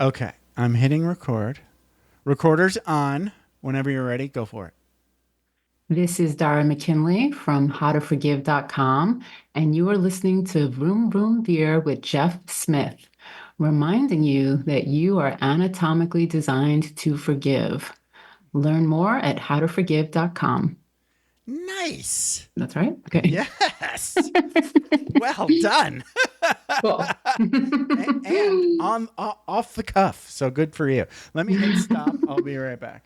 Okay, I'm hitting record. Recorder's on. Whenever you're ready, go for it. This is Dara McKinley from howtoforgive.com, and you are listening to Vroom Vroom Veer with Jeff Smith, reminding you that you are anatomically designed to forgive. Learn more at howtoforgive.com. Nice. That's right? Okay. Yes. Well done. Cool. And off the cuff. So good for you. Let me hit stop. I'll be right back.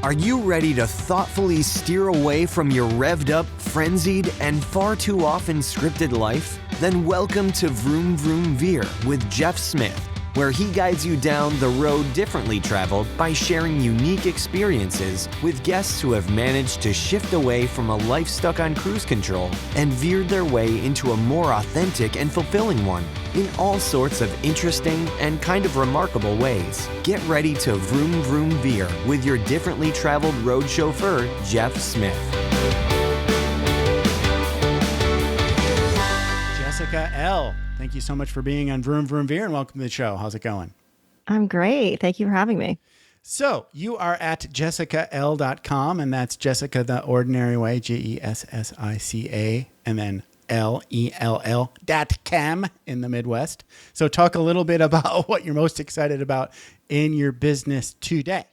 Are you ready to thoughtfully steer away from your revved up, frenzied, and far too often scripted life? Then welcome to Vroom Vroom Veer with Jeff Smith, where he guides you down the road differently traveled by sharing unique experiences with guests who have managed to shift away from a life stuck on cruise control and veered their way into a more authentic and fulfilling one in all sorts of interesting and kind of remarkable ways. Get ready to Vroom Vroom Veer with your differently traveled road chauffeur, Jeff Smith. Jessica L., thank you so much for being on Vroom Vroom Veer and welcome to the show. How's it going? I'm great. Thank you for having me. So you are at jessicall.com, and that's Jessica the Ordinary Way, Gessica, and then LELL.com in the Midwest. So talk a little bit about what you're most excited about in your business today.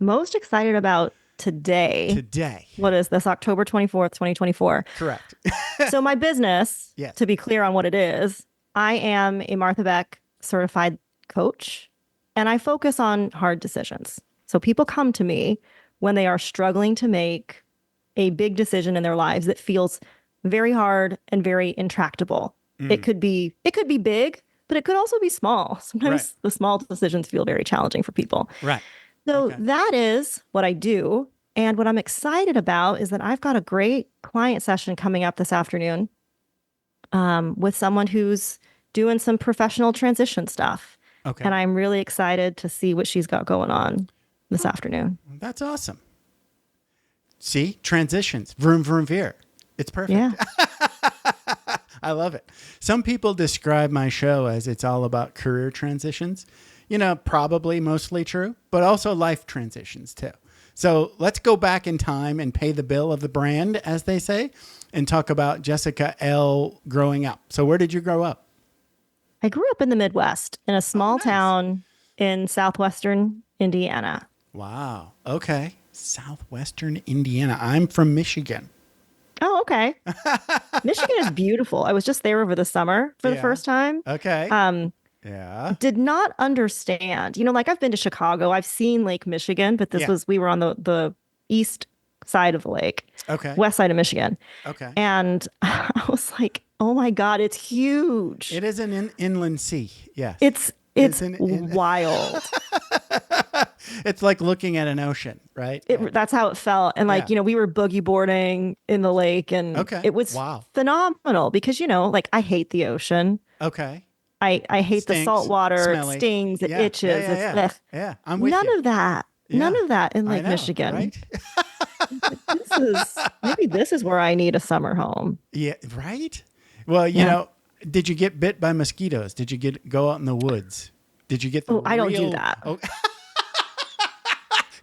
Most excited about today. Today. What is this? October 24th, 2024. Correct. So my business, Yes. to be clear on what it is, I am a Martha Beck-certified coach, and I focus on hard decisions. So people come to me when they are struggling to make a big decision in their lives that feels very hard and very intractable. It could be big, but it could also be small. Sometimes the small decisions feel very challenging for people. Right. So Okay. that is what I do. And what I'm excited about is that I've got a great client session coming up this afternoon with someone who's doing some professional transition stuff. Okay. And I'm really excited to see what she's got going on this afternoon. That's awesome. See, transitions, vroom, vroom, veer. It's perfect. Yeah. I love it. Some people describe my show as it's all about career transitions. You know, probably mostly true, but also life transitions too. So let's go back in time and pay the bill of the brand, as they say, and talk about Jessica L. growing up. So where did you grow up? I grew up in the Midwest in a small nice. town in southwestern Indiana. Wow. Okay. Southwestern Indiana. I'm from Michigan. Oh, okay. Michigan is beautiful. I was just there over the summer for the Yeah. first time. Okay. Yeah. Did not understand. Like I've been to Chicago. I've seen Lake Michigan, but Yeah. we were on the east side of the lake, Okay. west side of Michigan. Okay. And I was like, oh my God, it's huge. It is an inland sea. Yes. It's an wild. It's like looking at an ocean, right? That's how it felt. And Yeah. we were boogie boarding in the lake and Okay. it was Wow. phenomenal because, I hate the ocean. Okay. I hate the Stinks, salt water. smelly. It stings. It Yeah, itches. yeah, It's ugh. Yeah. I'm with None you. of that. Yeah. None of that in I Lake know, Michigan. right? Maybe this is where I need a summer home. Yeah. Right. Well, you know, did you get bit by mosquitoes? Did you go out in the woods? Did you get the Oh, I don't do real- that. Oh.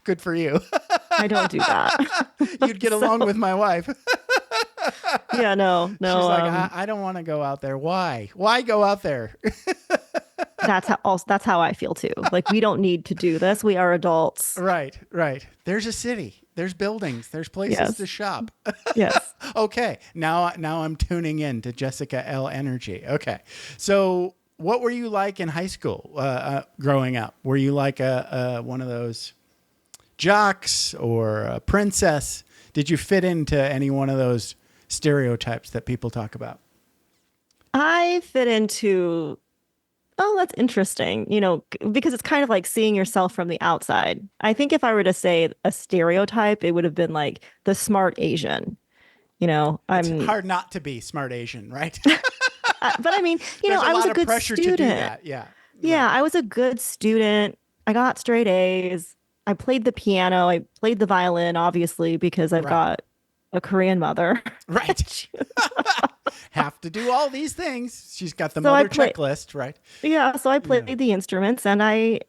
Good for you. I don't do that. You'd get along with my wife. Yeah, no. She's like, I don't want to go out there. Why? Why go out there? That's how I feel too. Like we don't need to do this. We are adults. Right. There's a city. There's buildings. There's places Yes. to shop. Yes. Okay. Now I'm tuning in to Jessica L. energy. Okay. So what were you like in high school growing up? Were you like one of those jocks or a princess? Did you fit into any one of those stereotypes that people talk about? I fit into, oh, that's interesting, because it's kind of like seeing yourself from the outside. I think if I were to say a stereotype, it would have been like the smart Asian. It's hard not to be smart Asian, right? But I mean, There's I was a good pressure student. to do that. Yeah. Yeah, I was a good student. I got straight A's. I played the piano. I played the violin, obviously, because I've Right. got a Korean mother. Right. Have to do all these things. She's got the So I mother play- checklist, right? Yeah, so I played Yeah. the instruments and I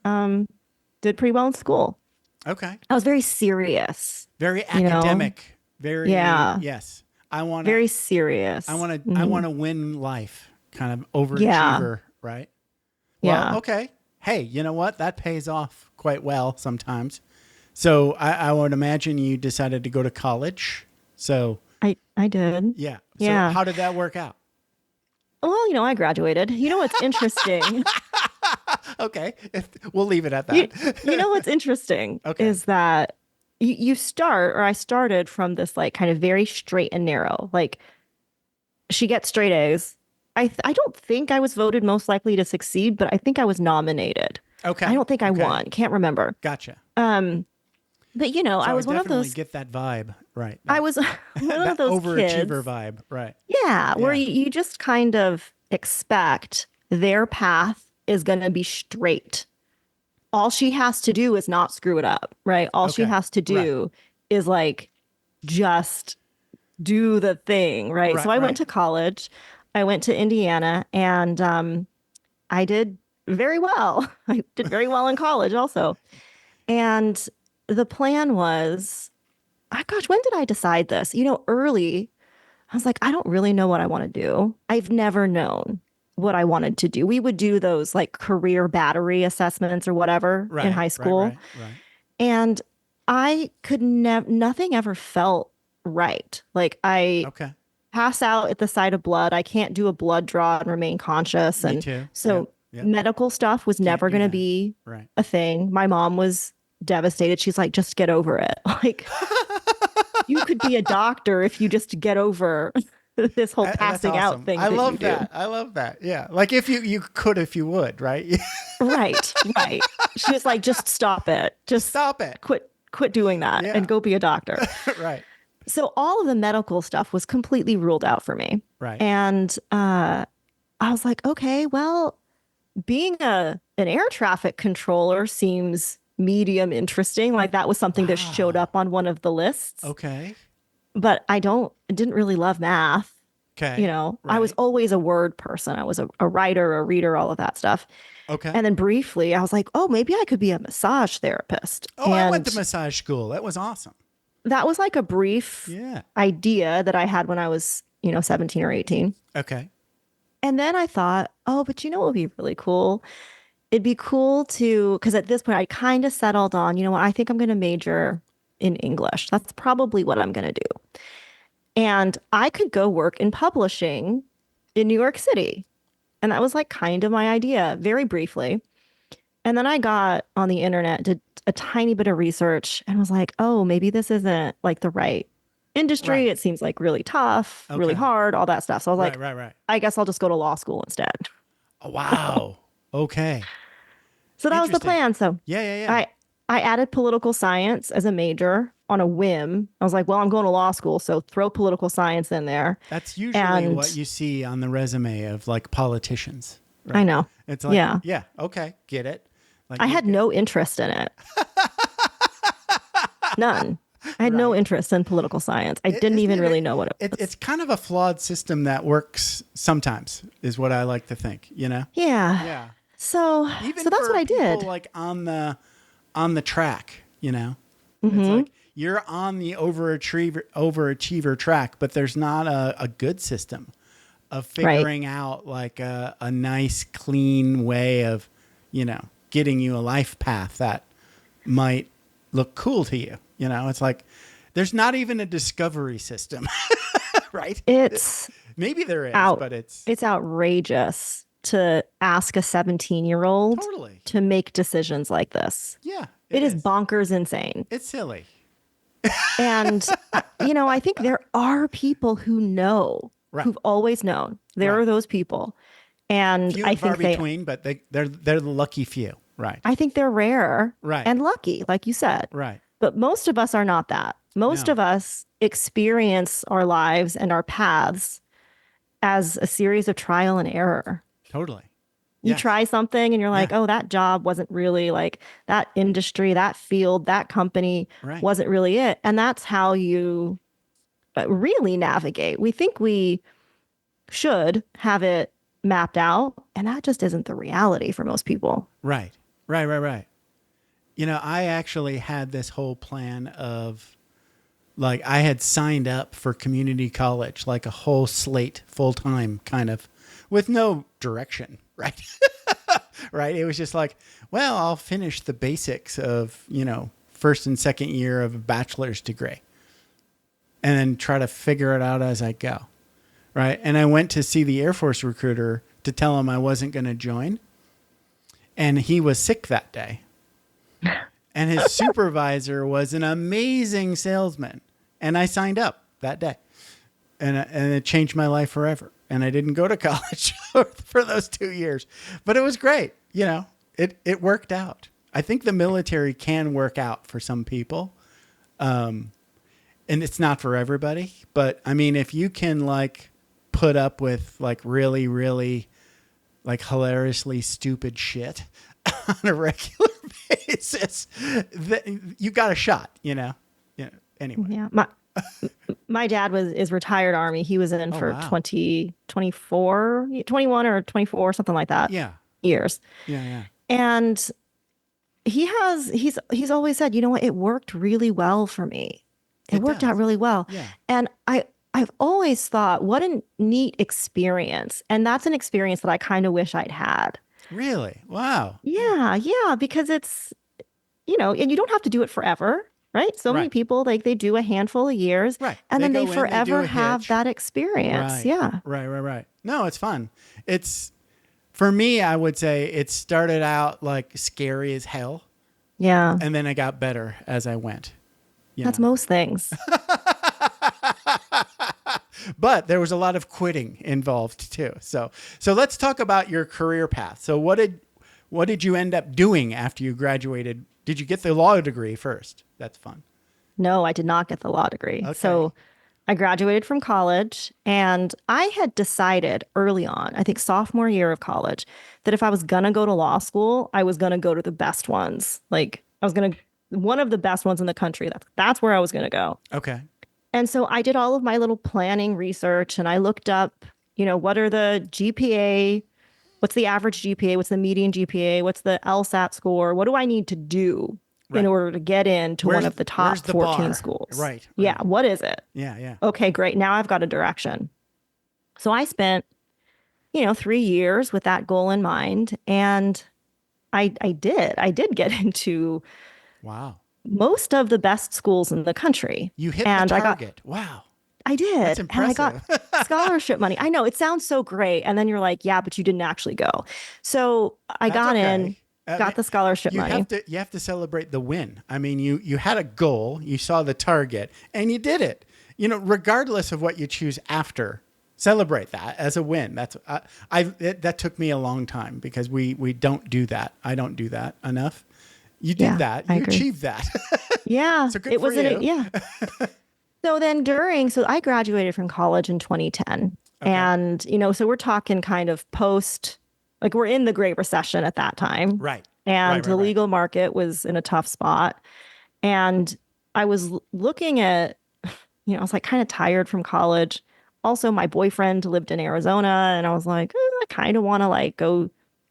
did pretty well in school. Okay. I was very serious, Very you know? academic. Very Yeah. yes. I want to Very serious. I want to Mhm. I want to win life. Kind of Yeah. overachiever, right? Yeah. Well, okay. Hey, you know what? That pays off quite well sometimes. So I would imagine you decided to go to college. So I did. yeah. Yeah. So how did that work out? Well, I graduated. You know what's interesting? Okay. We'll leave it at you, that. you know what's interesting Okay. is that I started from this like kind of very straight and narrow. Like she gets straight A's. I don't think I was voted most likely to succeed, but I think I was nominated. Okay. I don't think I Okay. won. Can't remember. Gotcha. But So I was one of definitely those. get that vibe. Right. I was one That of those overachiever kids. vibe. Right. Yeah, where Yeah. you just kind of expect their path is going to be straight. All she has to do is not screw it up, right? All she Okay. has to do is like just do the thing, right? So Right, I right. went to college. I went to Indiana and I did very well. I did very well in college also. And the plan was, gosh, when did I decide this? Early, I was like, I don't really know what I want to do. I've never known what I wanted to do. We would do those like career battery assessments or whatever in high school. Right. And I could never, nothing ever felt right. Like I Okay. pass out at the sight of blood. I can't do a blood draw and remain conscious. Me And too. so Yep. medical stuff was never do going to that. be Right. a thing. My mom was devastated. She's like, just get over it. Like, you could be a doctor if you just get over this whole That's passing out awesome. thing I that love you do. that. I love that. Yeah. Like if you could, if you would, right? Right. She was like, just stop it. Just Stop it. quit doing that Yeah. and go be a doctor. Right. So all of the medical stuff was completely ruled out for me. Right. And I was like, okay, well, being an air traffic controller seems medium interesting. Like that was something that showed Wow. up on one of the lists. Okay. But I didn't really love math. Okay. I was Right. always a word person. I was a writer, a reader, all of that stuff. Okay. And then briefly, I was like, oh, maybe I could be a massage therapist. Oh, I went And to massage school. That was awesome. that was like a brief Yeah. idea that I had when I was, 17 or 18. Okay. And then I thought, oh, but what would be really cool? It'd be cool because at this point I kind of settled on, what, I think I'm going to major in English. That's probably what I'm going to do. And I could go work in publishing in New York City. And that was like kind of my idea, very briefly. And then I got on the internet, did a tiny bit of research and was like, oh, maybe this isn't like the right industry. Right. It seems like really tough, really Okay. hard, all that stuff. So I was like, Right. I guess I'll just go to law school instead. Oh, wow. Okay. So that was the Interesting. plan. So Yeah. I added political science as a major on a whim. I was like, well, I'm going to law school, so throw political science in there. That's usually And- what you see on the resume of like politicians. Right? I know. It's like, Yeah. yeah. Okay. Get it. Like I you had get- no interest in it. None. I had no interest in political science. I didn't isn't even it- really know what it was. It's kind of a flawed system that works sometimes, is what I like to think. Yeah. Yeah. So Even that's for what I people, did. like on the track, Mm-hmm. It's like you're on the overachiever track, but there's not a good system of figuring out like a nice, clean way of, getting you a life path that might look cool to you. It's like there's not even a discovery system, right? It's Maybe there is, out. but it's It's outrageous to ask a 17-year-old totally. to make decisions like this. Yeah. It is bonkers insane. It's silly. And, I think there are people who know, Right. who've always known. There Right. are those people. And Few I and far think between, but they're the lucky few. Right. I think they're rare Right. and lucky, like you said. Right. But most of us are not that. Most No. of us experience our lives and our paths as a series of trial and error. Totally. You Yes. try something and you're like, Yeah. oh, that job wasn't really like that industry, that field, that company Right. wasn't really it. And that's how you really navigate. We think we should have it mapped out, and that just isn't the reality for most people. Right. Right. I actually had this whole plan of like I had signed up for community college, like a whole slate full time kind of with no direction. Right. Right. It was just like, well, I'll finish the basics of, first and second year of a bachelor's degree and then try to figure it out as I go. Right. And I went to see the Air Force recruiter to tell him I wasn't going to join. And he was sick that day. And his supervisor was an amazing salesman. And I signed up that day. And it changed my life forever. And I didn't go to college for those 2 years. But it was great. It worked out. I think the military can work out for some people. And it's not for everybody. But I mean, if you can like put up with like really, really like hilariously stupid shit on a regular basis, you got a shot, anyway. Yeah. My dad is retired Army. He was in for wow. 24, 21 or 24, something like that. Yeah. Years. Yeah. And he's always said, you know what, it worked really well for me. It worked out really well. Yeah. And I've always thought, what a neat experience. And that's an experience that I kind of wish I'd had. Really? Wow. Yeah, because it's, and you don't have to do it forever, right? So many people, like they do a handful of years, right? And then they go in, forever they have that experience. Right. Yeah. Right. No, it's fun. For me, I would say it started out like scary as hell. Yeah. And then I got better as I went. That's most things. But there was a lot of quitting involved too. So let's talk about your career path. So what did you end up doing after you graduated? Did you get the law degree first? That's fun. No, I did not get the law degree. Okay. So I graduated from college and I had decided early on, I think sophomore year of college, that if I was going to go to law school, I was going to go to the best ones. Like one of the best ones in the country. That's where I was going to go. Okay. And so I did all of my little planning research and I looked up, what are the GPA, what's the average GPA, what's the median GPA, what's the LSAT score, what do I need to do in order to get into one of the top 14 schools? Right. Yeah, what is it? Yeah. Okay, great. Now I've got a direction. So I spent, 3 years with that goal in mind. And I did get into wow, most of the best schools in the country. You hit and the target. Wow. I did. That's impressive. And I got scholarship money. I know it sounds so great. And then you're like, yeah, but you didn't actually go. So I got in, got the scholarship money. You have to celebrate the win. I mean, you had a goal, you saw the target, and you did it. Regardless of what you choose after, celebrate that as a win. That's that took me a long time because we don't do that. I don't do that enough. You did that. You achieved that. Yeah. So good for you. Yeah. So I graduated from college in 2010. Okay. And, so we're talking kind of post, like we're in the Great Recession at that time. Right. And the legal market was in a tough spot. And I was looking at, I was like kind of tired from college. Also, my boyfriend lived in Arizona and I was like, I kind of want to like go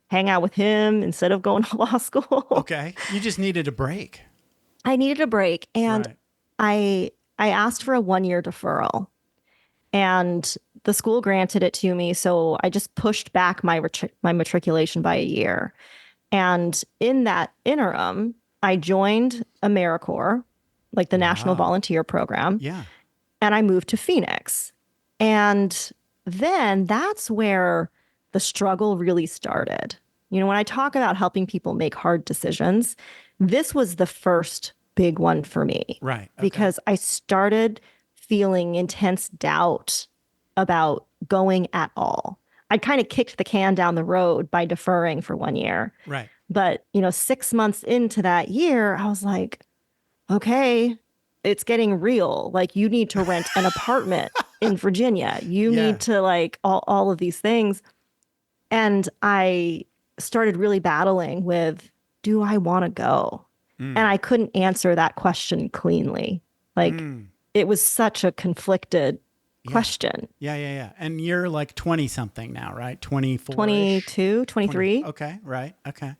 hang out with him instead of going to law school. Okay. You just needed a break. I needed a break. And I asked for a 1-year deferral and the school granted it to me. So I just pushed back my matriculation by a year. And in that interim, I joined AmeriCorps, like the National Volunteer Program. Yeah. And I moved to Phoenix. And then that's where the struggle really started. When I talk about helping people make hard decisions, this was the first big one for me. Right. Okay. Because I started feeling intense doubt about going at all. I kind of kicked the can down the road by deferring for 1 year. Right. But, 6 months into that year, I was like, okay, it's getting real. Like you need to rent an apartment in Virginia. You need to like all of these things. And I started really battling with, do I want to go? And I couldn't answer that question cleanly. Like, it was such a conflicted question. Yeah. And you're like 20 something now, right? 24. 22, 23. Okay. Right. Okay.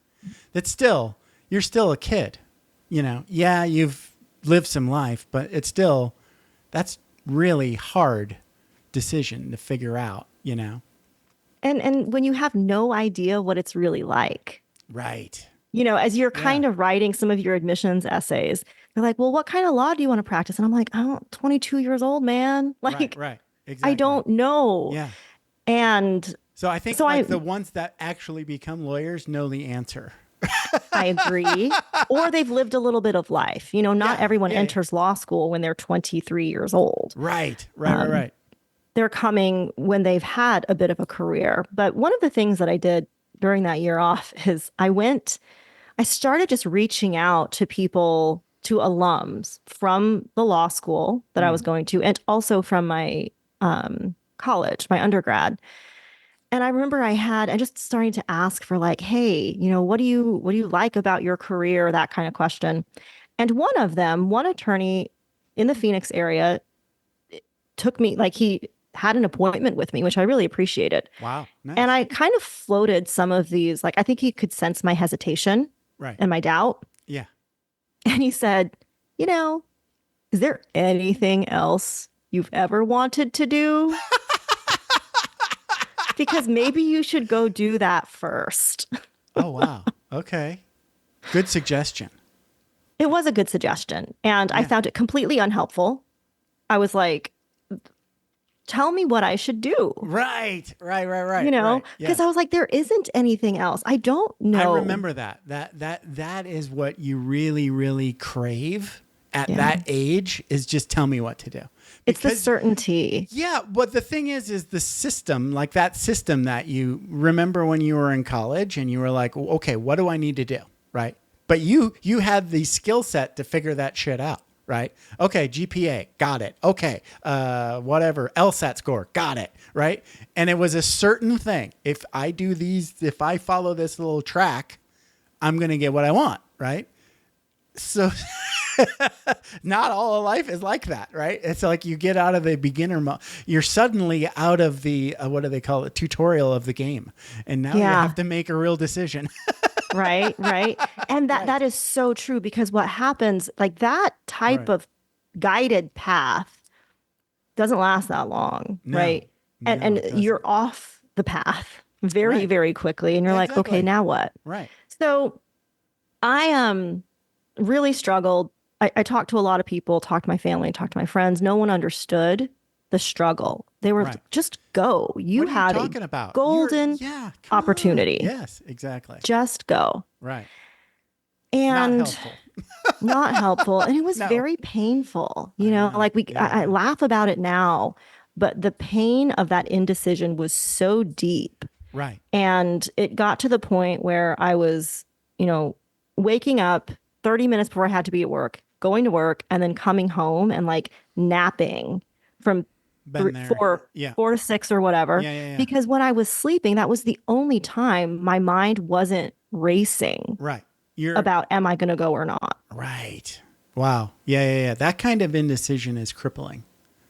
That's still, you're still a kid, Yeah, you've lived some life, but it's still, that's really hard decision to figure out, And when you have no idea what it's really like. Right. As you're kind of writing some of your admissions essays, they're like, well, what kind of law do you want to practice? And I'm like, I'm 22 years old, man. Like, Right. Exactly. I don't know. Yeah. And so I think the ones that actually become lawyers know the answer. I agree. Or they've lived a little bit of life. Not everyone enters law school when they're 23 years old. Right. They're coming when they've had a bit of a career. But one of the things that I did during that year off is I started just reaching out to people, to alums from the law school that I was going to, and also from my college, my undergrad. And I remember I just starting to ask for like, hey, what do you like about your career? That kind of question. And one attorney in the Phoenix area took me, like he had an appointment with me, which I really appreciated. Wow. Nice. And I kind of floated some of these, like, I think he could sense my hesitation and my doubt. Yeah. And he said, is there anything else you've ever wanted to do? Because maybe you should go do that first. Oh, wow. Okay. Good suggestion. It was a good suggestion. And I found it completely unhelpful. I was like, tell me what I should do. Right. Because I was like, there isn't anything else. I don't know. I remember that is what you really, really crave at that age, is just tell me what to do. It's the certainty. Yeah. But the thing is the system, like that system that you remember when you were in college and you were like, okay, what do I need to do? Right. But you had the skill set to figure that shit out. Right. Okay. GPA. Got it. Okay. Whatever. LSAT score. Got it. Right. And it was a certain thing. If I follow this little track, I'm going to get what I want. Right. So not all of life is like that. Right. It's like you get out of the beginner mode. You're suddenly out of the, what do they call it? Tutorial of the game. And now you have to make a real decision. Right. And that is so true, because what happens, like that type of guided path doesn't last that long. No. Right. And you're off the path very, very quickly. And you're like, okay, now what? Right. So I really struggled. I talked to a lot of people, talked to my family, talked to my friends. No one understood the struggle. They were just go. You had a golden opportunity. Yes, exactly. Just go. Right. And not helpful. Not helpful. And it was very painful. I laugh about it now, but the pain of that indecision was so deep. Right. And it got to the point where I was, waking up 30 minutes before I had to be at work, going to work, and then coming home and like napping from 4 to 6 or whatever. Yeah. Because when I was sleeping, that was the only time my mind wasn't racing. Right. About am I going to go or not? Right. Wow. Yeah. That kind of indecision is crippling.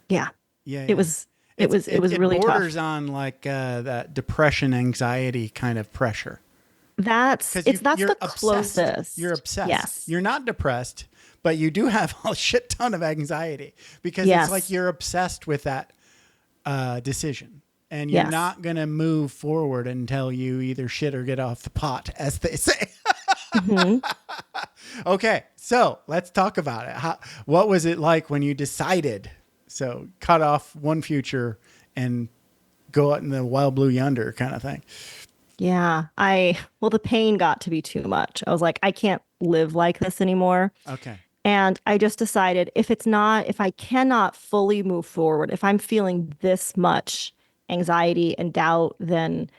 Yeah. Yeah. It was really tough. It borders on like that depression, anxiety kind of pressure. That's the obsessed. Closest. You're obsessed. Yes. You're not depressed, but you do have a shit ton of anxiety because it's like you're obsessed with that decision. And you're not going to move forward until you either shit or get off the pot, as they say. Mm-hmm. Okay, so let's talk about it. What was it like when you decided? So cut off one future and go out in the wild blue yonder kind of thing. Yeah, the pain got to be too much. I was like, I can't live like this anymore. Okay. And I just decided if I cannot fully move forward, if I'm feeling this much anxiety and doubt, then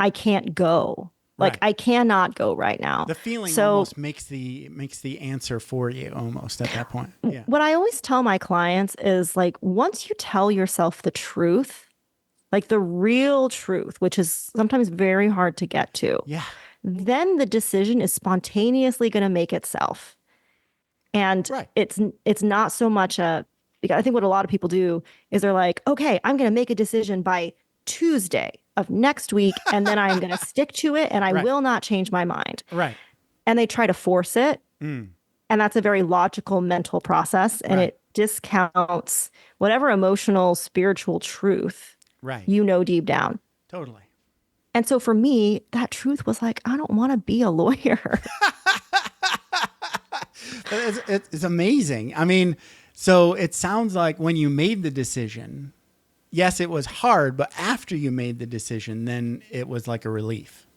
I can't go. Like I cannot go right now. The feeling almost makes the answer for you almost at that point. Yeah. What I always tell my clients is like, once you tell yourself the truth, like the real truth, which is sometimes very hard to get to, then the decision is spontaneously going to make itself. And it's not so much Because I think what a lot of people do is they're like, okay, I'm going to make a decision by Tuesday of next week, and then I'm going to stick to it, and I Right. will not change my mind. Right. And they try to force it. And that's a very logical mental process, and Right. it discounts whatever emotional, spiritual truth Right. you know deep down. Totally. And so for me, that truth was like, I don't want to be a lawyer. It's amazing. I mean, so it sounds like when you made the decision, yes, it was hard, but after you made the decision, then it was like a relief.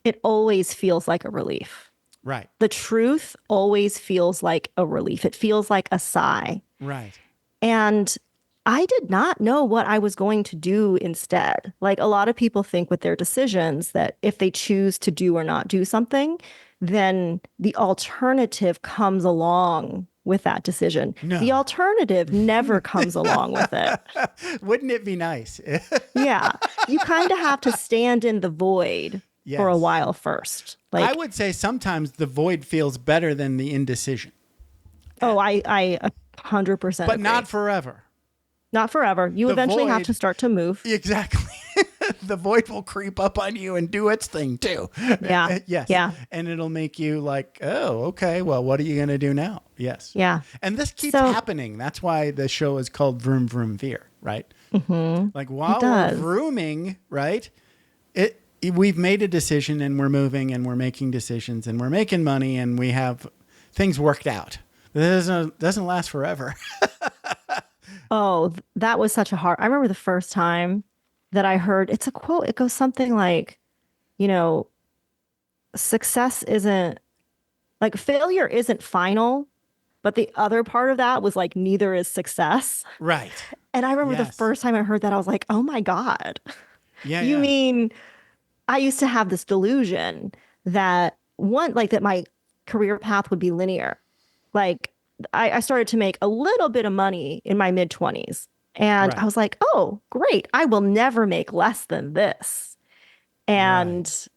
It always feels like a relief. Right. The truth always feels like a relief. It feels like a sigh. Right. And I did not know what I was going to do instead. Like a lot of people think with their decisions that if they choose to do or not do something, then the alternative comes along with that decision. No. The alternative never comes along with it. Wouldn't it be nice? Yeah. You kind of have to stand in the void for a Yes. while first. I Like, would say sometimes the void feels better than the indecision, oh, I 100% but agree. not forever. Not forever. You The eventually have void- to start to move. Exactly. The void will creep up on you and do its thing too. Yeah. Yes. Yeah. And it'll make you like, oh, okay, well, what are you going to do now? Yes. Yeah. And this keeps So- happening. That's why the show is called Vroom Vroom Veer, right? Mm-hmm. Like while we're does. vrooming, right? We've made a decision and we're moving and we're making decisions and we're making money and we have things worked out. This doesn't last forever. Oh, that was such a hard. I remember the first time that I heard it's a quote. It goes something like, you know, success isn't like failure isn't final, but the other part of that was like neither is success. Right. And I remember the Yes. first time I heard that, I was like, oh my God. Yeah. You yeah. mean I used to have this delusion that that my career path would be linear. Like I started to make a little bit of money in my mid 20s. And Right. I was like, oh, great. I will never make less than this. And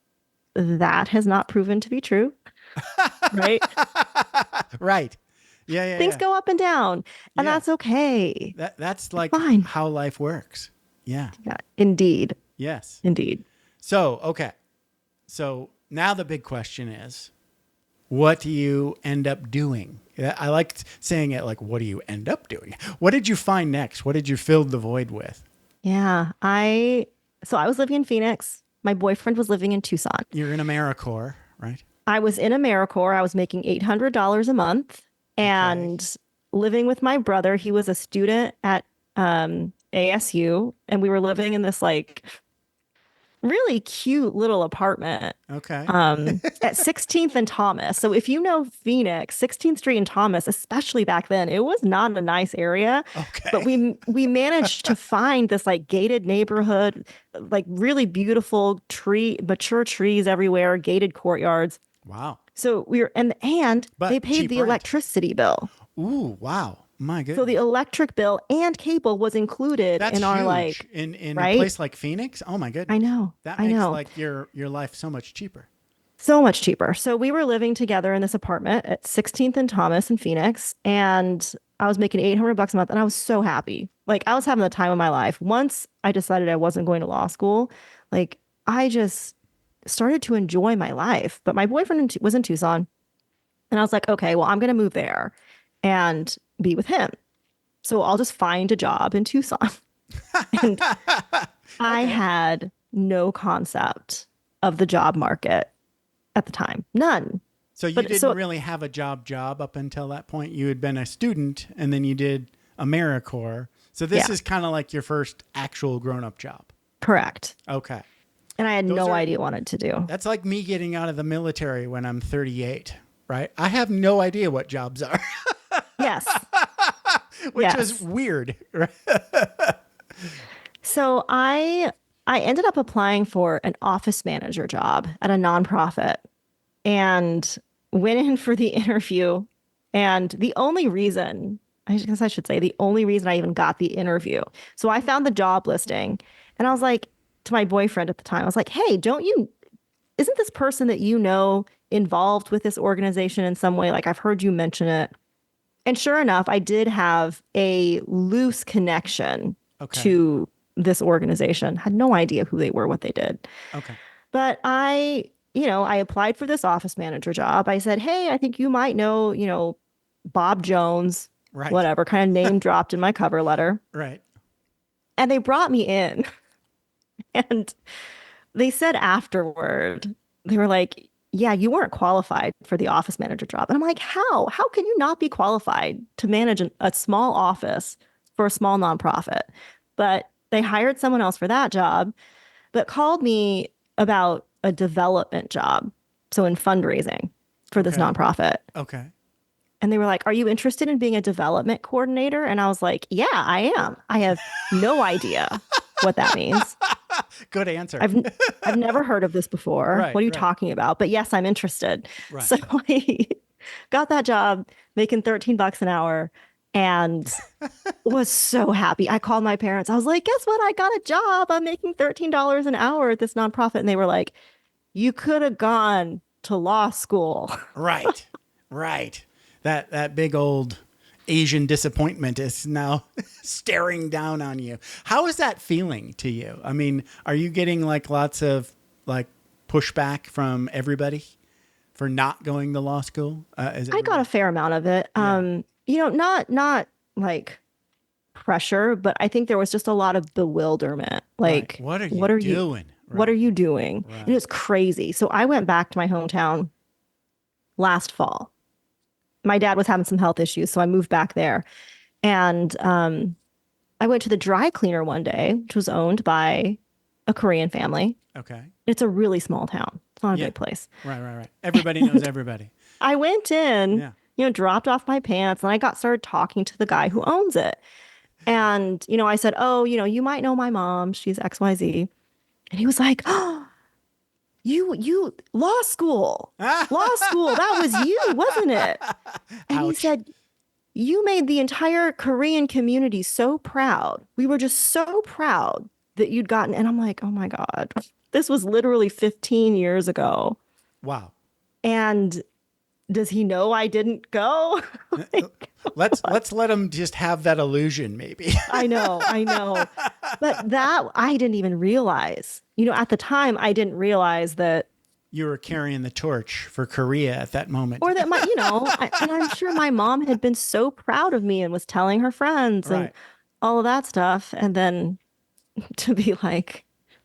that has not proven to be true. Right? Right. Yeah. Yeah. Things yeah. go up and down. And Yeah. that's okay. That's like Fine. how life works. Yeah. Yeah, indeed. Yes. Indeed. So, okay. So now the big question is, what do you end up doing? I like saying it like, what do you end up doing? What did you find next? What did you fill the void with? Yeah. So I was living in Phoenix. My boyfriend was living in Tucson. You're in AmeriCorps, right? I was in AmeriCorps. I was making $800 a month and living with my brother. He was a student at ASU, and we were living in this like really cute little apartment Okay. at 16th and Thomas. So if you know Phoenix, 16th Street and Thomas, especially back then, it was not a nice area. Okay. But we managed to find this like gated neighborhood, like really beautiful mature trees everywhere, gated courtyards. Wow. So we were and But they paid cheap the rent. electricity bill. Ooh, wow. My goodness. So the electric bill and cable was included That's in our huge. like in right? a place like Phoenix. Oh my goodness. I know. That I makes know. like your life so much cheaper. So much cheaper. So we were living together in this apartment at 16th and Thomas in Phoenix, and I was making $800 a month, and I was so happy. Like I was having the time of my life. Once I decided I wasn't going to law school, like I just started to enjoy my life. But my boyfriend was in Tucson, and I was like, okay, well, I'm going to move there and be with him. So I'll just find a job in Tucson. And I had no concept of the job market at the time. None. So you But- didn't so- really have a job up until that point. You had been a student and then you did AmeriCorps. So this Yeah. is kind of like your first actual grown-up job. Correct. Okay. And I had Those no are- idea what to do. That's like me getting out of the military when I'm 38, right? I have no idea what jobs are, Yes. which Yes. is weird. Right? So I ended up applying for an office manager job at a nonprofit and went in for the interview. And the only reason, I guess I should say, the only reason I even got the interview. So I found the job listing and I was like to my boyfriend at the time, I was like, hey, isn't this person that you know involved with this organization in some way? Like I've heard you mention it. And sure enough, I did have a loose connection Okay. to this organization. Had no idea who they were, what they did. Okay. But I applied for this office manager job. I said, hey, I think you might know, Bob Jones, Right. whatever, kind of name dropped in my cover letter. Right. And they brought me in. And they said afterward, they were like, yeah, you weren't qualified for the office manager job. And I'm like, how? How can you not be qualified to manage a small office for a small nonprofit? But they hired someone else for that job, but called me about a development job. So in fundraising for this Okay. nonprofit. Okay. And they were like, are you interested in being a development coordinator? And I was like, yeah, I am. I have no idea what that means. Good answer. I've never heard of this before. Right, What are you right. talking about? But yes, I'm interested. Right. So I got that job making $13 an hour and was so happy. I called my parents. I was like, guess what? I got a job. I'm making $13 an hour at this nonprofit. And they were like, you could have gone to law school. Right. Right. That big old Asian disappointment is now staring down on you. How is that feeling to you? I mean, are you getting like lots of like pushback from everybody for not going to law school? I got a fair amount of it. Yeah. Not like pressure, but I think there was just a lot of bewilderment. Like, Right. What are you doing? What are you doing? Right. And it was crazy. So I went back to my hometown last fall. My dad was having some health issues, so I moved back there. And I went to the dry cleaner one day, which was owned by a Korean family. Okay. It's a really small town. It's not a Yeah. big place. Right. Everybody knows everybody. I went in, Yeah. dropped off my pants, and I started talking to the guy who owns it. And, I said, oh, you might know my mom. She's XYZ. And he was like, oh, you law school, that was you, wasn't it? And he Ouch. said, you made the entire Korean community so proud. We were just so proud that you'd gotten. And I'm like, oh my God, this was literally 15 years ago. Wow. And does he know I didn't go? Let's let him just have that illusion, maybe. I know. But that I didn't even realize. At the time, I didn't realize that. You were carrying the torch for Korea at that moment. Or that and I'm sure my mom had been so proud of me and was telling her friends and Right. all of that stuff. And then to be like,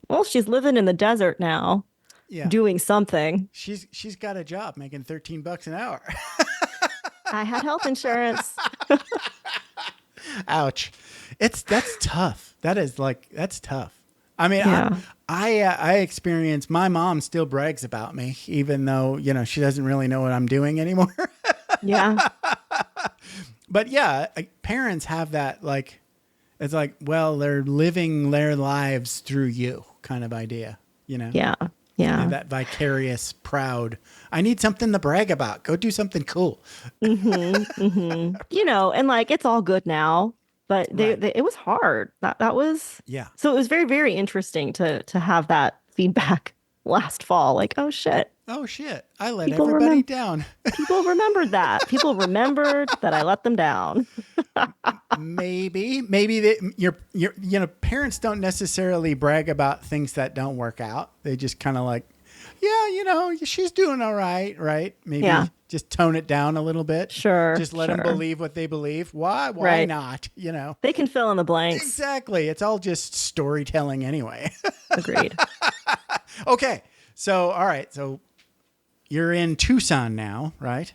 well, she's living in the desert now, Yeah. doing something. She's got a job making $13 an hour. I had health insurance. Ouch. That's tough. That's tough. I mean, Yeah. I experience, my mom still brags about me, even though, she doesn't really know what I'm doing anymore. Yeah. But yeah, parents have that, like, it's like, well, they're living their lives through you kind of idea, Yeah. And that vicarious proud. I need something to brag about. Go do something cool. And like, it's all good now, but it was hard. That was, Yeah. So it was very, very interesting to have that feedback last fall. Like, oh shit, Oh shit. I let People everybody remem- down. people remembered that. People remembered that I let them down. Maybe your parents don't necessarily brag about things that don't work out. They just kind of like, yeah, she's doing all right, right? Maybe Yeah. just tone it down a little bit. Sure. Just let them sure. believe what they believe. Why Right. not? They can fill in the blanks. Exactly. It's all just storytelling anyway. Agreed. Okay. So, all right. So you're in Tucson now, right?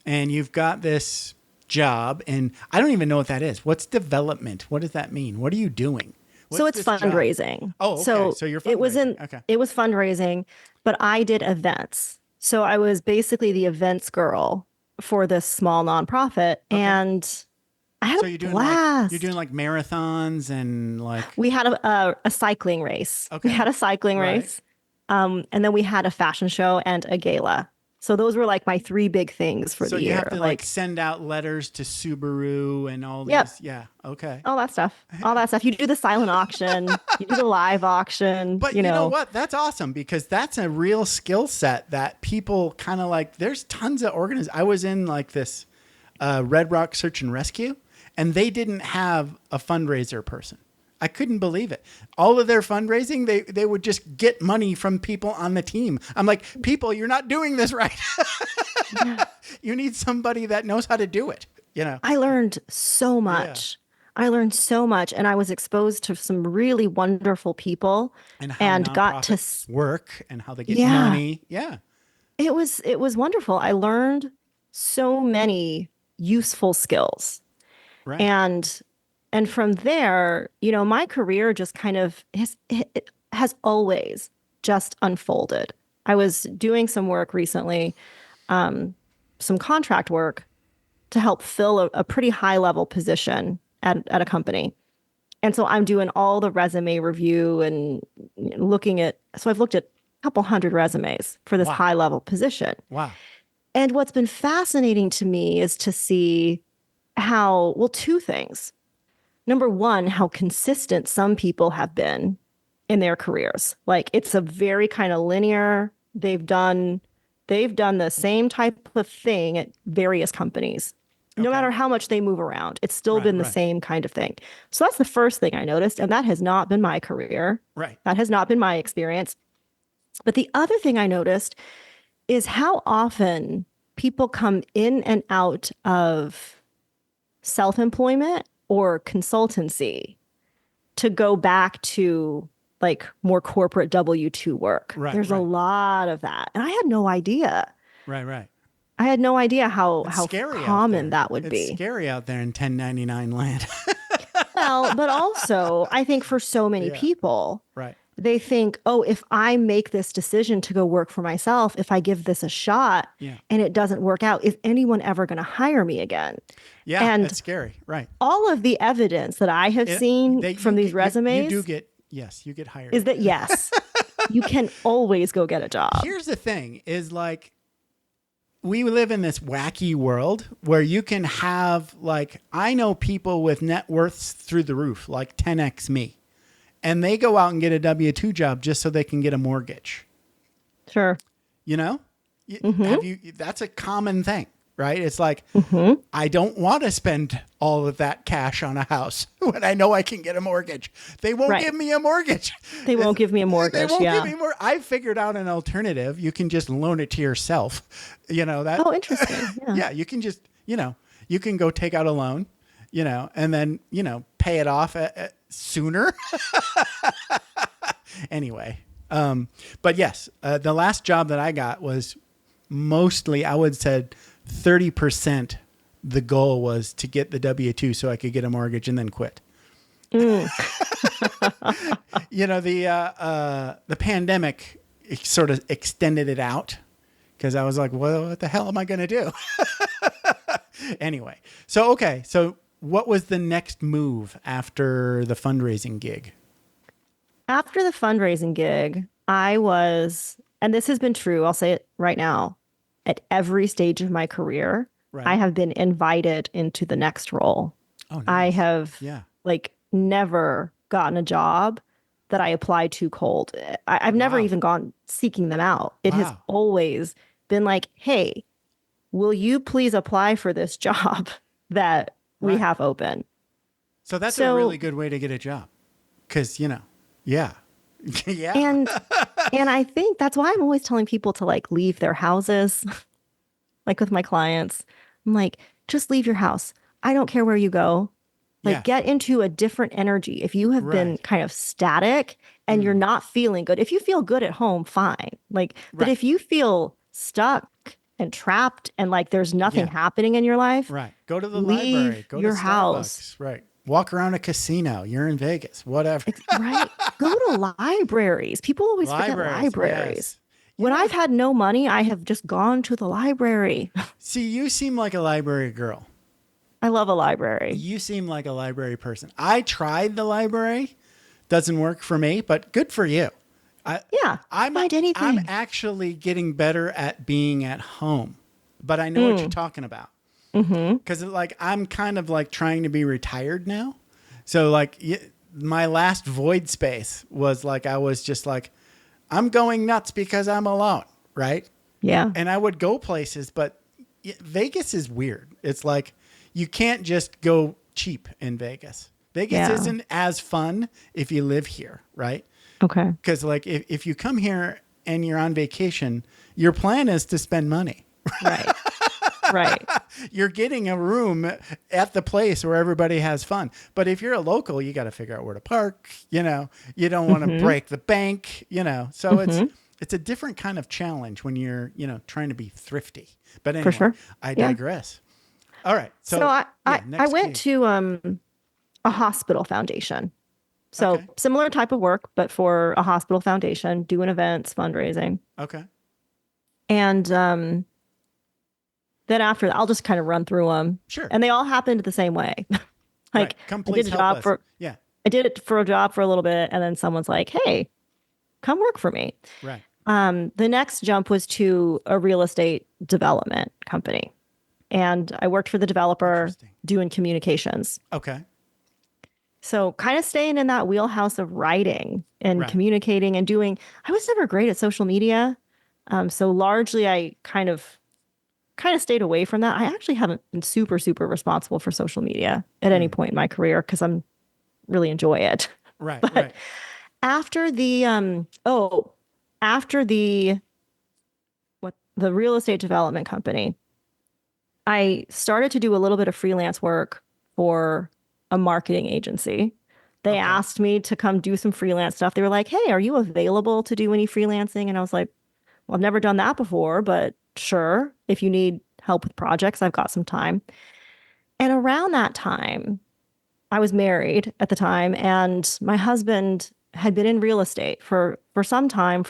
And you've got this job, and I don't even know what that is. What's development? What does that mean? What are you doing? So What's it's this job? fundraising. Oh, okay. So you're It was fundraising. it was fundraising, but I did events. So I was basically the events girl for this small nonprofit, and I had So a you're doing blast. you're doing like marathons and like We had a cycling race. Okay. We had a cycling Right. race, and then we had a fashion show and a gala. So those were like my three big things for so the you year. have to like send out letters to Subaru and all Yep. these. Yeah. Okay. all that stuff. You do the silent auction, you do the live auction. But you know what? That's awesome because that's a real skill set that people kind of like. There's tons of I was in like this Red Rock Search and Rescue, and they didn't have a fundraiser person. I couldn't believe it. All of their fundraising, they would just get money from people on the team. I'm like, people, you're not doing this right. You need somebody that knows how to do it. I learned so much. I learned so much, and I was exposed to some really wonderful people, And how got to nonprofits work and how they get money. Yeah. It was wonderful. I learned so many useful skills. Right. And from there, my career just kind of has always just unfolded. I was doing some work recently, some contract work to help fill a pretty high level position at a company. And so I'm doing all the resume review and so I've looked at a couple hundred resumes for this high level position. Wow. And what's been fascinating to me is to see two things. Number one, how consistent some people have been in their careers. Like, it's a very kind of linear, they've done the same type of thing at various companies. No matter how much they move around, it's still been the same kind of thing. So that's the first thing I noticed. And that has not been my career. Right. That has not been my experience. But the other thing I noticed is how often people come in and out of self-employment or consultancy to go back to like more corporate W-2 work. There's a lot of that. And I had no idea. Right. I had no idea how scary common that would be. It's scary out there in 1099 land. Well, but also I think for so many people, right, they think, oh, if I make this decision to go work for myself, if I give this a shot and it doesn't work out, is anyone ever going to hire me again? Yeah, and that's scary. Right. All of the evidence that I have seen from these resumes you get hired. Is that yes, you can always go get a job. Here's the thing is like, we live in this wacky world where you can have I know people with net worths through the roof, like 10x me. And they go out and get a W-2 job just so they can get a mortgage. Sure. That's a common thing, right? It's like, I don't want to spend all of that cash on a house when I know I can get a mortgage. They won't give me a mortgage. They won't give me a mortgage. They won't give me more. I figured out an alternative. You can just loan it to yourself. That. Oh, interesting. Yeah. You can just, you can go take out a loan, and then, pay it off sooner. Anyway. But yes, the last job that I got was mostly, I would say 30%. The goal was to get the W-2 so I could get a mortgage and then quit. The pandemic sort of extended it out because I was like, well, what the hell am I going to do? Anyway. So what was the next move after the fundraising gig? After the fundraising gig, and this has been true, I'll say it right now, at every stage of my career, I have been invited into the next role. Oh, nice. I have never gotten a job that I applied to cold. I've never even gone seeking them out. It has always been like, hey, will you please apply for this job that we have open? So that's a really good way to get a job. Because, yeah. And I think that's why I'm always telling people to leave their houses. Like with my clients, I'm like, just leave your house. I don't care where you go. Get into a different energy. If you have been kind of static and you're not feeling good, if you feel good at home, fine. But if you feel stuck and trapped and there's nothing happening in your life, go to the leave library, go your to Starbucks, house. Walk around a casino. You're in Vegas, whatever. Go to libraries. People always forget libraries. Yes. When I've had no money, I have just gone to the library. See, you seem like a library girl. I love a library. You seem like a library person. I tried the library. Doesn't work for me, but good for you. Find anything. I'm actually getting better at being at home, but I know what you're talking about. Because I'm kind of trying to be retired now. So my last void space was I was just I'm going nuts because I'm alone, right? Yeah. And I would go places, but Vegas is weird. It's like you can't just go cheap in Vegas. Vegas isn't as fun if you live here, right? Okay. Because like if you come here and you're on vacation, your plan is to spend money. Right. Right. You're getting a room at the place where everybody has fun. But if you're a local, you got to figure out where to park. You don't want to break the bank. So it's a different kind of challenge when you're trying to be thrifty. But anyway, For sure. I digress. All right. So I went to a hospital foundation. So similar type of work, but for a hospital foundation, doing events, fundraising. Okay. And then after that, I'll just kind of run through them. Sure. And they all happened the same way. Like Come I please did a help job us. Yeah. I did it for a job for a little bit, and then someone's like, "Hey, come work for me." Right. The next jump was to a real estate development company. And I worked for the developer doing communications. Okay. So kind of staying in that wheelhouse of writing and communicating and doing. I was never great at social media. So largely I kind of stayed away from that. I actually haven't been super, super responsible for social media at any point in my career because I'm really enjoy it. Right. But right. after the the real estate development company, I started to do a little bit of freelance work for a marketing agency. They asked me to come do some freelance stuff. They were like, "Hey, are you available to do any freelancing?" And I was like, "Well, I've never done that before, but sure. If you need help with projects, I've got some time." And around that time, I was married at the time, and my husband had been in real estate for some time,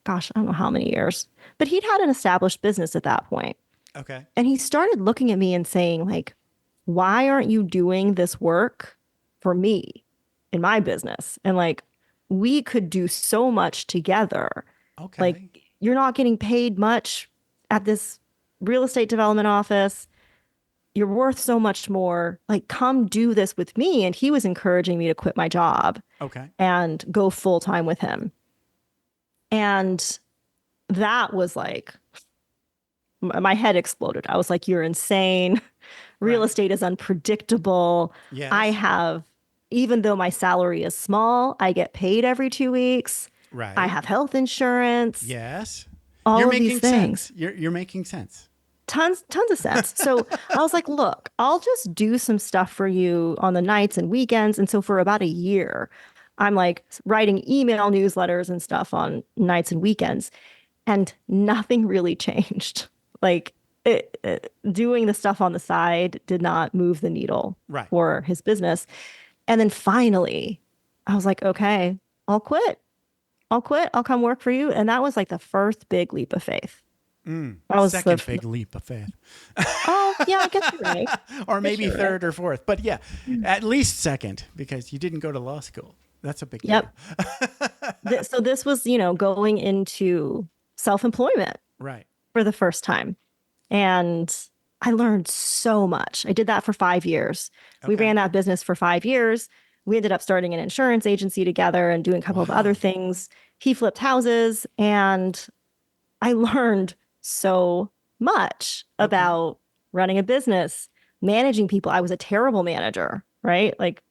gosh, I don't know how many years, but he'd had an established business at that point. Okay. And he started looking at me and saying, like, "Why aren't you doing this work for me in my business? And like, we could do so much together. Okay. Like, you're not getting paid much at this real estate development office. You're worth so much more. Like, come do this with me." And he was encouraging me to quit my job and go full time with him. And that was like, my head exploded. I was like, "You're insane. Real estate is unpredictable." Yes. Even though my salary is small, I get paid every 2 weeks. Right. I have health insurance. Yes. All You're of making these things. sense. You're making sense. Tons of sense. So I was like, "Look, I'll just do some stuff for you on the nights and weekends." And so for about a year, I'm like writing email newsletters and stuff on nights and weekends, and nothing really changed. Like doing the stuff on the side did not move the needle for his business. And then finally, I was like, "Okay, I'll quit. I'll come work for you." And that was like the first big leap of faith. That was second big leap of faith. Oh, yeah, I guess you're right. Or maybe third or fourth. But yeah, at least second, because you didn't go to law school. That's a big deal. So this was, going into self-employment for the first time. And I learned so much. I did that for 5 years. We ran that business for 5 years. We ended up starting an insurance agency together and doing a couple of other things. He flipped houses, and I learned so much about running a business, managing people. I was a terrible manager, right? Like,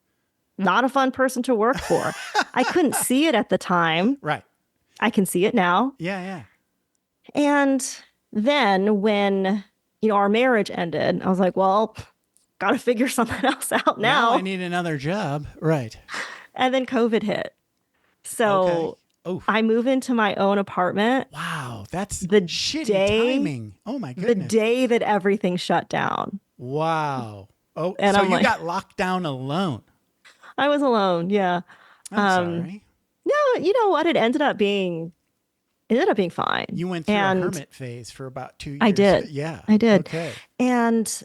not a fun person to work for. I couldn't see it at the time. Right. I can see it now. Yeah. And then when, our marriage ended, I was like, "Well, got to figure something else out now." I need another job. Right. And then COVID hit. So I move into my own apartment. Wow. That's the shitty timing. Oh my goodness. The day that everything shut down. Wow. Oh, and so I'm you got locked down alone. I was alone. Yeah. I'm sorry. No, you know what? It ended up being fine. You went through a hermit phase for about 2 years. I did. Yeah. I did. Okay. And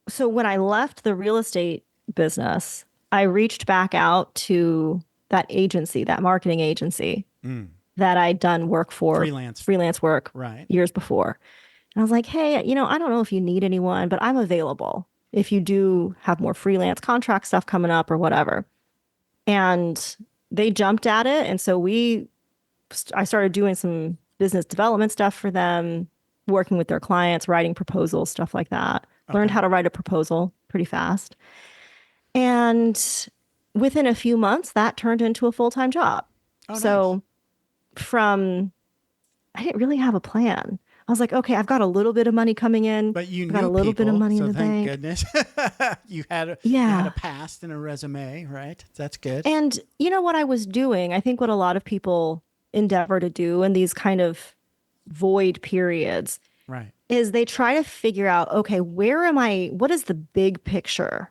so when I left the real estate business, I reached back out to that agency, that marketing agency that I'd done work for, freelance work years before. And I was like, "Hey, I don't know if you need anyone, but I'm available if you do have more freelance contract stuff coming up or whatever." And they jumped at it. And so I started doing some business development stuff for them. working with their clients, writing proposals, stuff like that. Learned how to write a proposal pretty fast. And within a few months, that turned into a full-time job. Oh, nice. So I didn't really have a plan. I was like, okay, I've got a little bit of money coming in. But you I've got knew a little bit of people, money in so the thank bank. goodness. You had a Yeah. past and a resume, right? That's good. And you know what I was doing? I think what a lot of people endeavor to do in these kind of void periods Right. is they try to figure out, okay, where am I? What is the big picture?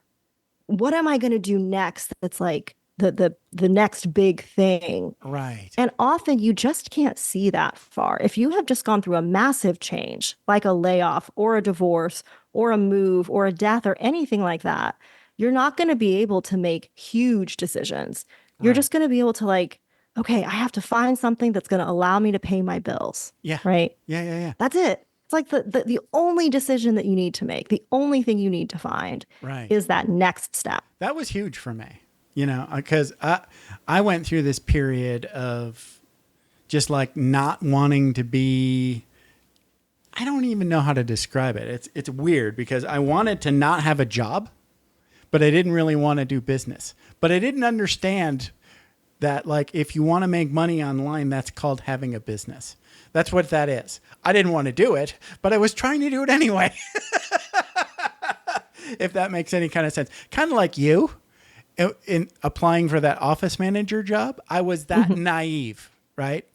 What am I going to do next? That's like the next big thing. Right. And often you just can't see that far. If you have just gone through a massive change, like a layoff or a divorce or a move or a death or anything like that, you're not going to be able to make huge decisions. You're Right. just going to be able to like, okay, I have to find something that's going to allow me to pay my bills. Yeah. Right. Yeah. That's it. It's like the only decision that you need to make, the only thing you need to find Right. is that next step. That was huge for me, because I went through this period of just like not wanting to be, I don't even know how to describe it. It's weird because I wanted to not have a job, but I didn't really want to do business. But I didn't understand that like if you want to make money online, that's called having a business. That's what that is. I didn't want to do it, but I was trying to do it anyway. If that makes any kind of sense. Kind of like you in applying for that office manager job. I was that naive, right?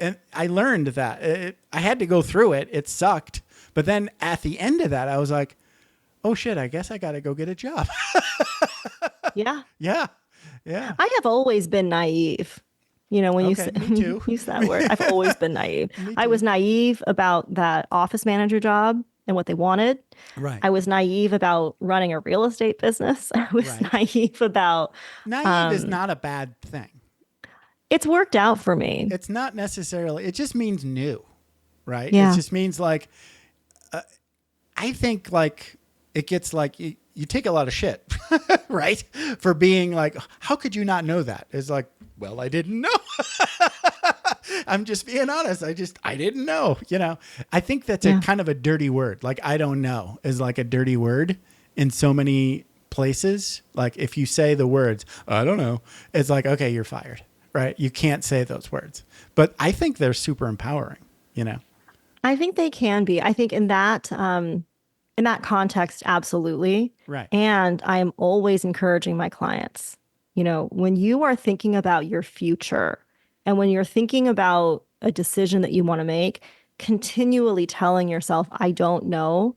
And I learned that. I had to go through it. It sucked. But then at the end of that, I was like, oh shit, I guess I got to go get a job. Yeah. Yeah. I have always been naive. When Okay, me too. use that word, I've always been naive. I was naive about that office manager job and what they wanted. Right. I was naive about running a real estate business. I was Right. naive about Naive is not a bad thing. it's worked out for me. It's not necessarily, it just means new, right? Yeah. It just means like, I think like it gets like, you take a lot of shit, right? For being like, how could you not know that? It's like, well, I didn't know. I'm just being honest. I didn't know, I think that's a kind of a dirty word. Like, I don't know is like a dirty word in so many places. Like if you say the words, I don't know, it's like, okay, you're fired, right? You can't say those words, but I think they're super empowering, I think they can be. I think in that context, absolutely. Right. And I am always encouraging my clients, when you are thinking about your future and when you're thinking about a decision that you want to make, continually telling yourself, I don't know,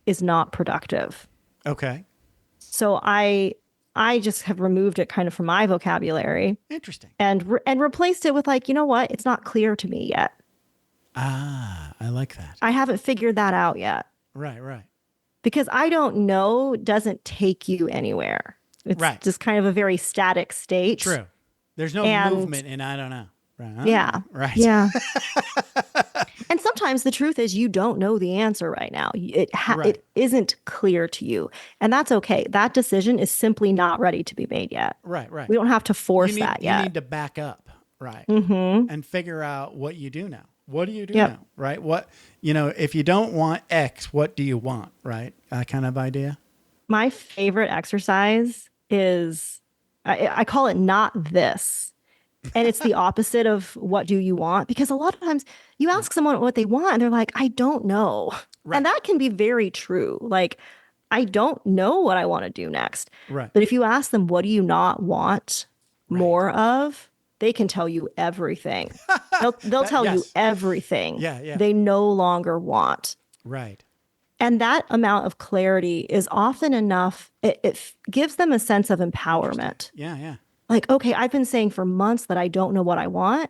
is not productive. Okay. So I just have removed it kind of from my vocabulary. Interesting. And replaced it with like, you know what? It's not clear to me yet. Ah, I like that. I haven't figured that out yet. Right. Because I don't know doesn't take you anywhere. It's Right. just kind of a very static state. True. There's no movement in I don't know. Right. Yeah. Right. Yeah. And sometimes the truth is you don't know the answer right now. It isn't clear to you. And that's okay. That decision is simply not ready to be made yet. Right. We don't have to force You that yet. need to back up. Right. Mm-hmm. And figure out what you do now. What do you do Yep. now? Right. What, if you don't want X, what do you want? Right. That kind of idea. My favorite exercise is, I call it not this. And it's the opposite of what do you want? Because a lot of times you ask someone what they want and they're like, I don't know. Right. And that can be very true. Like, I don't know what I want to do next. Right. But if you ask them, what do you not want more of? They can tell you everything. They'll tell you everything they no longer want. Right. And that amount of clarity is often enough. It gives them a sense of empowerment. Yeah. Like, okay, I've been saying for months that I don't know what I want.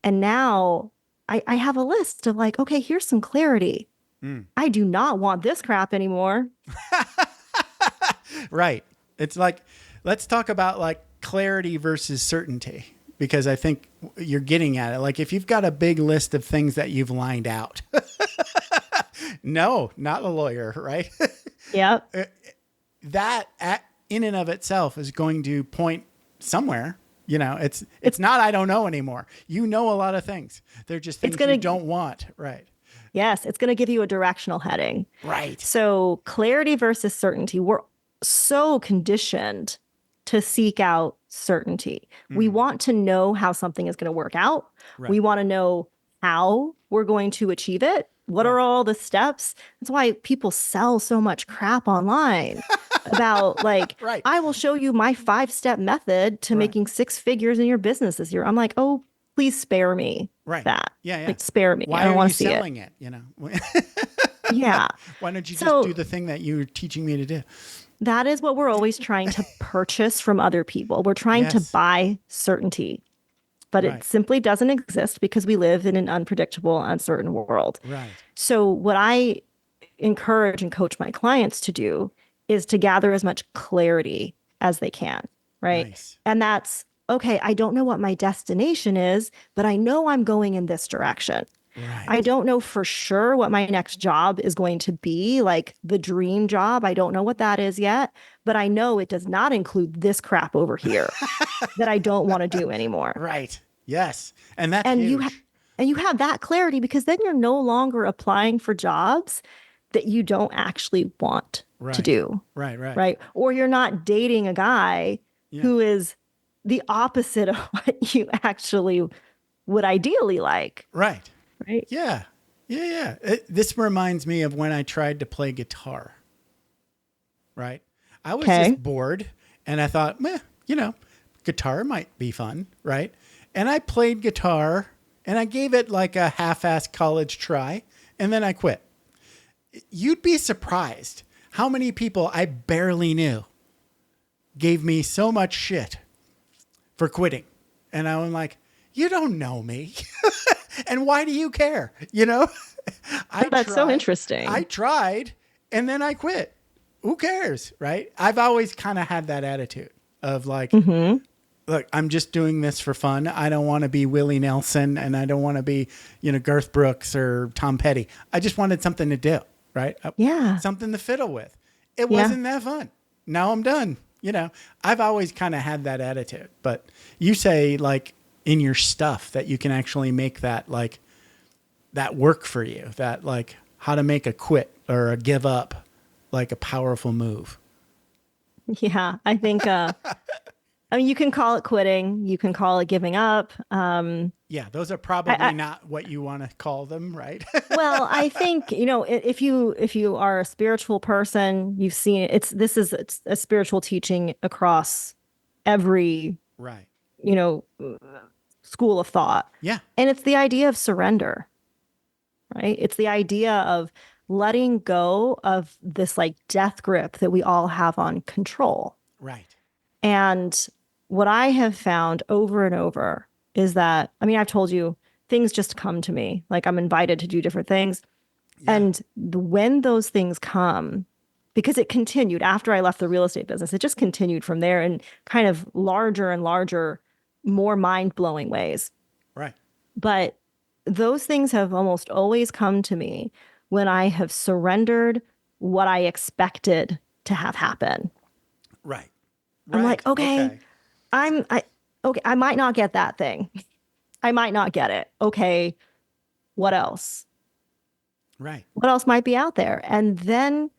And now I have a list of like, okay, here's some clarity. I do not want this crap anymore. Right. It's like, let's talk about like clarity versus certainty, because I think you're getting at it. Like if you've got a big list of things that you've lined out, no, not a lawyer, right? Yep. That in and of itself is going to point somewhere. It's not I don't know anymore. You know a lot of things. They're just things you don't want. Right. Yes, it's going to give you a directional heading. Right. So clarity versus certainty. We're so conditioned to seek out certainty. We want to know how something is going to work out. Right. We want to know how we're going to achieve it. What are all the steps? That's why people sell so much crap online about like, Right. I will show you my 5-step method to making 6 figures in your business this year. I'm like, oh, please spare me that. Yeah. Like, spare me. Why I don't are want you to see selling it. it? Yeah. Why don't you So- just do the thing that you're teaching me to do? That is what we're always trying to purchase from other people. We're trying to Yes. buy certainty, but Right. it simply doesn't exist because we live in an unpredictable, uncertain world. Right. So what I encourage and coach my clients to do is to gather as much clarity as they can, right? Nice. And that's, okay, I don't know what my destination is, but I know I'm going in this direction. Right. I don't know for sure what my next job is going to be, like the dream job. I don't know what that is yet, but I know it does not include this crap over here that I don't want to do anymore. Right. Yes. And that's And huge. you have that clarity because then you're no longer applying for jobs that you don't actually want to do. Right. Right. Or you're not dating a guy who is the opposite of what you actually would ideally like. Right. Right. Yeah. This reminds me of when I tried to play guitar. Right. I was just bored and I thought, guitar might be fun. Right. And I played guitar and I gave it like a half-assed college try and then I quit. You'd be surprised how many people I barely knew gave me so much shit for quitting. And I was like, you don't know me. And why do you care? That's so interesting. I tried and then I quit. Who cares? Right. I've always kind of had that attitude of like, look, I'm just doing this for fun. I don't want to be Willie Nelson and I don't want to be, Garth Brooks or Tom Petty. I just wanted something to do. Right. Yeah. Something to fiddle with. It wasn't that fun. Now I'm done. I've always kind of had that attitude, but you say like in your stuff that you can actually make that like that work for you, that like how to make a quit or a give up, like a powerful move. Yeah. I think, you can call it quitting. You can call it giving up. Yeah. Those are probably not what you want to call them. Right. Well, I think, if you are a spiritual person, you've seen it. It's a spiritual teaching across every, right. School of thought. Yeah. And it's the idea of surrender, right? It's the idea of letting go of this like death grip that we all have on control. Right. And what I have found over and over is that, I've told you, things just come to me. Like I'm invited to do different things. Yeah. And when those things come, because it continued after I left the real estate business, it just continued from there in kind of larger and larger, more mind-blowing ways. Right. But those things have almost always come to me when I have surrendered what I expected to have happen. Right. I'm like, okay. I might not get that thing. I might not get it. Okay. What else? Right. What else might be out there? And then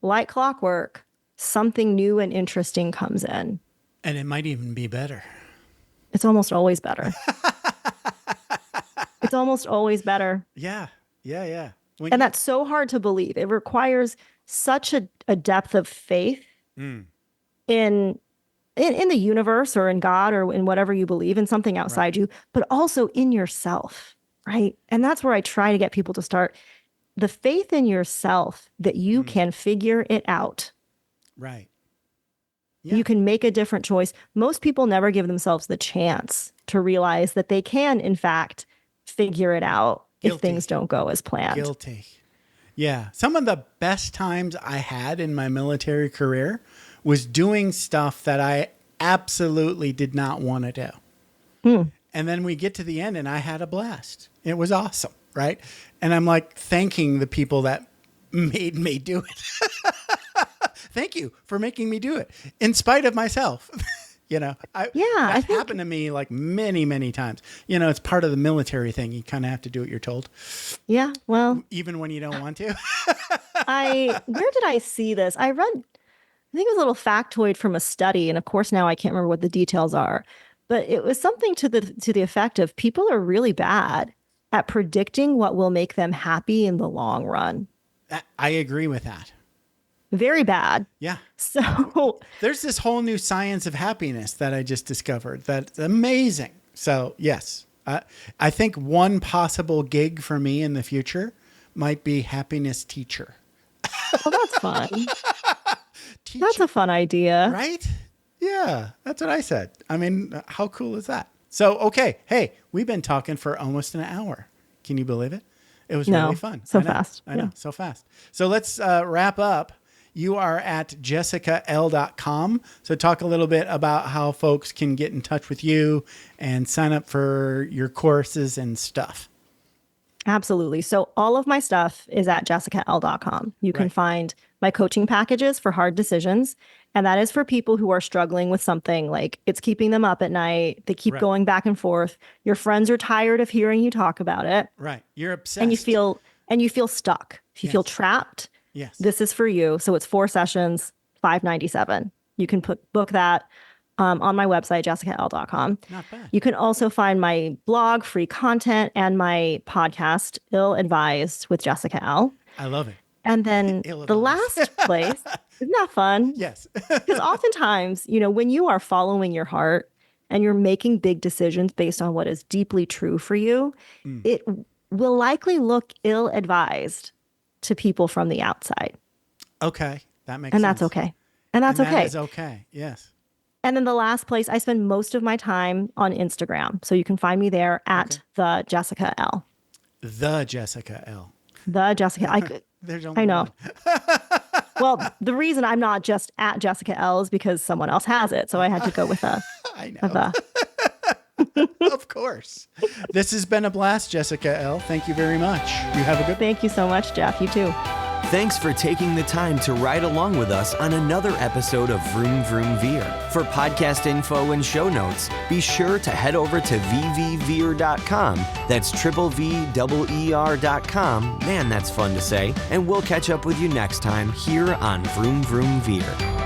like clockwork, something new and interesting comes in. And it might even be better. It's almost always better. It's almost always better. Yeah. And that's so hard to believe. It requires such a depth of faith in the universe or in God or in whatever you believe in, something outside you, but also in yourself, right? And that's where I try to get people to start. The faith in yourself that you can figure it out. Right. Yeah. You can make a different choice. Most people never give themselves the chance to realize that they can, in fact, figure it out if things don't go as planned. Guilty. Yeah. Some of the best times I had in my military career was doing stuff that I absolutely did not want to do. And then we get to the end and I had a blast. It was awesome. Right. And I'm like thanking the people that made me do it. Thank you for making me do it in spite of myself. That happened to me like many, many times. It's part of the military thing. You kind of have to do what you're told. Yeah. Well, even when you don't want to. where did I see this? I read, I think it was a little factoid from a study. And of course, now I can't remember what the details are, but it was something to the effect of people are really bad at predicting what will make them happy in the long run. I agree with that. Very bad. Yeah. So there's this whole new science of happiness that I just discovered. That's amazing. So yes, I think one possible gig for me in the future might be happiness teacher. Well, that's fun. That's a fun idea. Right? Yeah, that's what I said. I mean, how cool is that? So, okay. Hey, we've been talking for almost an hour. Can you believe it? It was really fun. So fast. I know, so fast. So let's wrap up. You are at jessical.com. So talk a little bit about how folks can get in touch with you and sign up for your courses and stuff. Absolutely. So all of my stuff is at jessical.com. You can find my coaching packages for hard decisions. And that is for people who are struggling with something like it's keeping them up at night. They keep going back and forth. Your friends are tired of hearing you talk about it. Right. You're obsessed. And you feel stuck. If you feel trapped, this is for you. So it's 4 sessions, $597. You can book that on my website, jessical.com. Not bad. You can also find my blog, free content, and my podcast, Ill-Advised with Jessica L. I love it. And then the last place, isn't that fun? Yes. Because oftentimes, when you are following your heart and you're making big decisions based on what is deeply true for you, it will likely look ill-advised to people from the outside. Okay. That makes sense. And that's okay. And that's okay. That is okay. Yes. And then the last place, I spend most of my time on Instagram. So you can find me there at the Jessica L. The Jessica L. The Jessica. There's only I know. one. Well, the reason I'm not just at Jessica L is because someone else has it. So I had to go with a. I know. Of course. This has been a blast, Jessica L. Thank you very much. You have a good. Thank you so much, Jeff. You too. Thanks for taking the time to ride along with us on another episode of Vroom Vroom Veer. For podcast info and show notes, be sure to head over to vvveer.com. That's VVER.com. Man, that's fun to say. And we'll catch up with you next time here on Vroom Vroom Veer.